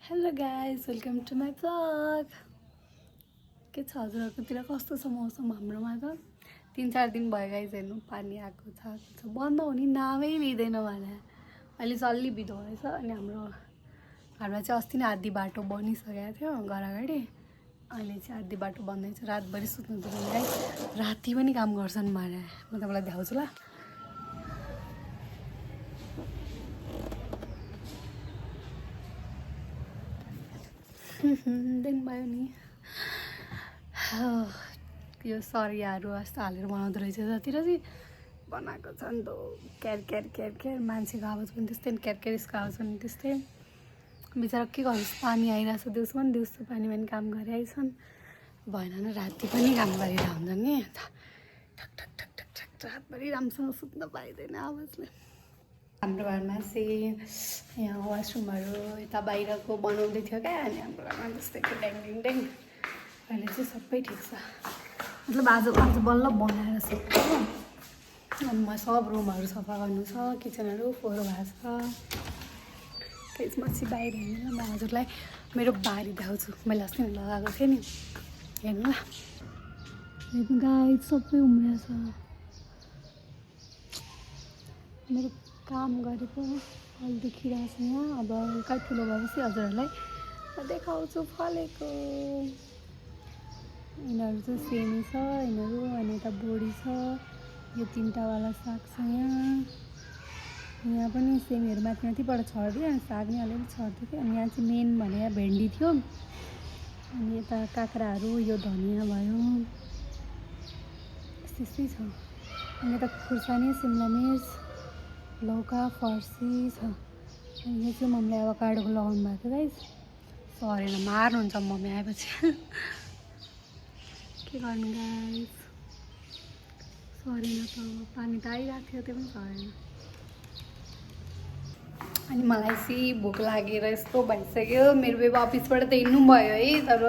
Hello guys welcome to my blog. के छ हजुरहरूकोतिर कस्तो छ मौसम? हाम्रोमा त 3-4 दिन भयो गाइज, हेर्नु पानी आएको छ बन्द हुने नामै लिँदैन भने अहिले चाहिँ अलि बिदो भएछ। अनि हाम्रो घरमा चाहिँ अस्ति नै आधी बाटो बनिसकेको थियो घर अगाडि, अहिले चाहिँ आधी बाटो बन्दैछ। रातभरि सुत्नु दिँदैन गाइज, राति पनि काम गर्छन् भने म तपाईँलाई देखाउँछु ल। दिन भयो नि यो सरियाहरू जस्तो हालेर बनाउँदो रहेछ जतिर चाहिँ बनाएको छ नि त। क्यार क्यार क्यार क्यार मान्छेको आवाज पनि त्यस्तै, क्यार क्यार यसको आवाज पनि त्यस्तै। बिचरा के गर्नुहोस्, पानी आइरहेछ दिउँसो पनि, दिउँसो पानी पनि काम गरिआइछन्। भएन न राति पनि काम गरिरहेको हुन्छ नि, ठक ठक ठक ठक ठक रातभरि राम्रोसँग सुत्न पाइँदैन आवाजले। हाम्रो घरमा चाहिँ यहाँ वासरुमहरू यता बाहिरको बनाउँदै थियो क्या, अनि हाम्रो घरमा त्यस्तै ड्याङ ड्याङ ड्याङ। अहिले चाहिँ सबै ठिक छ, मतलब आज बल्ल बनाएर सक्छु। अनि म सब रुमहरू सफा गर्नु छ, किचनहरू फोहोर भएको छ। त्यसपछि बाहिर हेर्नु ल, म हजुरलाई मेरो बारी देखाउँछु। मैले अस्ति नै लगाएको थिएँ नि, हेर्नु ल। हेर्नु गाई सबै उम्रेछ। मेरो काम गरेको फल देखिरहेछ यहाँ। अब हल्का ठुलो भएपछि हजुरहरूलाई देखाउँछु फलेको। यिनीहरू चाहिँ सेमी छ यिनीहरू, अनि यता बोडी छ। यो 3टावाला साग छ यहाँ पनि सेमीहरू माथि माथिबाट छरिदियो, अनि साग नै अलिअलि छरिदियो थियो। अनि यहाँ चाहिँ मेन भने भेन्डी थियो, अनि यता काँक्राहरू, यो धनियाँ भयो, त्यस्तै छ। अनि यता खुर्सानी, सिमला मिर्च, लौका, फर्सी छ। अनि यो चाहिँ मम्मीले अब काडोको लगाउनु भएको थियो गाइस, सरेन, मार्नुहुन्छ मम्मी आएपछि। के गर्नु गाइस, सरेन त, पानी त आइरहेको थियो त्यो पनि सरेन। अनि मलाई चाहिँ भोक लागेर यस्तो भइसक्यो। मेरो बेबा अफिसबाट त हिँड्नु भयो है, तर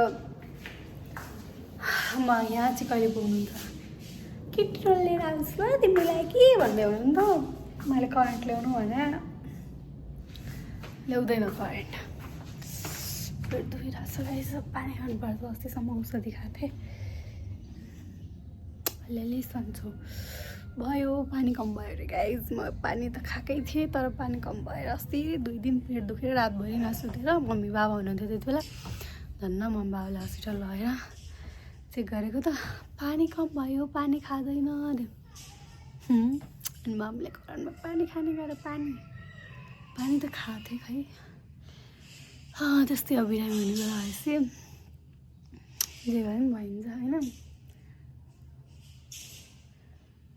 म यहाँ चाहिँ कहिले पुग्नुहुन्छ? केटी लिएर आउँछु ल तिमीलाई के भन्दै हुनु नि त। मैले करेन्ट ल्याउनु भने ल्याउँदैन करेन्ट। पेट दुखिरहेको छ गाइस, पानी खानुपर्छ। अस्तिसम्म औषधि खाएको थिएँ, अलिअलि सन्चो भयो। पानी कम भयो अरे गाइस, म पानी त खाएकै थिएँ तर पानी कम भएर अस्ति 2 दिन पेट दुखेर रातभरि नसुतेर मम्मी बाबा हुनुहुन्थ्यो त्यति बेला। धन्न मम्मी बाबाले हस्पिटल लगेर चेक गरेको त पानी कम भयो, पानी खाँदैन अरे। अनि मम्मीले घरमा पानी खाने गरेर पानी त खाएको थिएँ खै। त्यस्तै अब बिरामी हुने बेला भएपछि जे भए पनि भइन्छ होइन।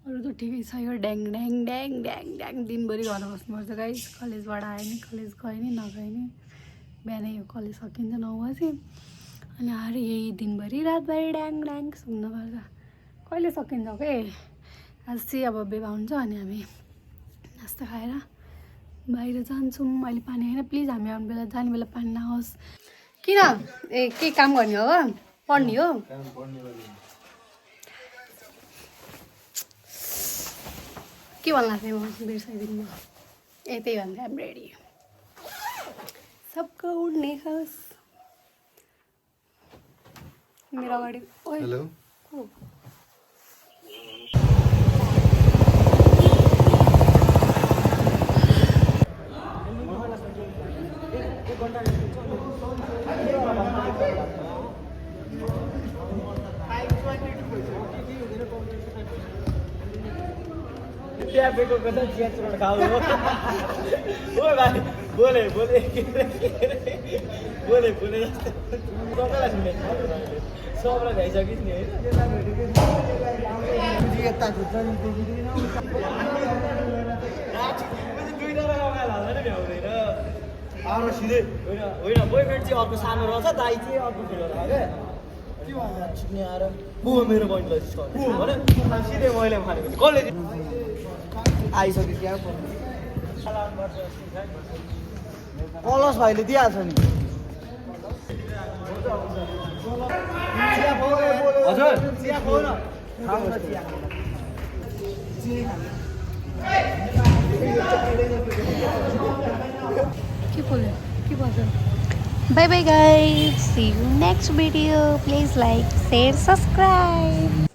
अरू त ठिकै छ। यो ड्याङ ड्याङ ड्याङ ड्याङ ड्याङ दिनभरि घर बस्नुपर्छ गाइस। कलेजबाट आयो नि, कलेज गयो नि नगयो नि, बिहानै यो कलेज सकिन्छ 9 बजी, अनि आएर यही दिनभरि रातभरि ड्याङ ड्याङ सुन्नुपर्छ। कहिले सकिन्छ के? आज चाहिँ अब बेबा हुन्छ अनि हामी नास्ता खाएर बाहिर जान्छौँ। अहिले पानी होइन, प्लिज हामी आउने बेला जाने बेला पानी नहोस्। किन? के काम गर्ने हो? पढ्ने हो? के भन्ला थिएँ म बिर्साइदिनु। त्यही भन्दै आम रेडी। सबको उड्ने होस्। मेरो अगाडि हेलो बोले सबलाई भ्याइसकिस् नि होइन सिधै होइन बोयफ्रेन्ड चाहिँ अर्को सानो रहेछ, दाइ चाहिँ अर्को ठुलो रहेछ क्या। छिक्ने आएर मेरो बहिनीलाई भने सिधै मैले भनेको कसले आइसक्यो क्या। कलस भाइले दिइहाल्छ नि। हजुर चिया खाऊ न। के बोल्यो? के भन्छ? Bye bye guys. See you next video. Please like, share, subscribe.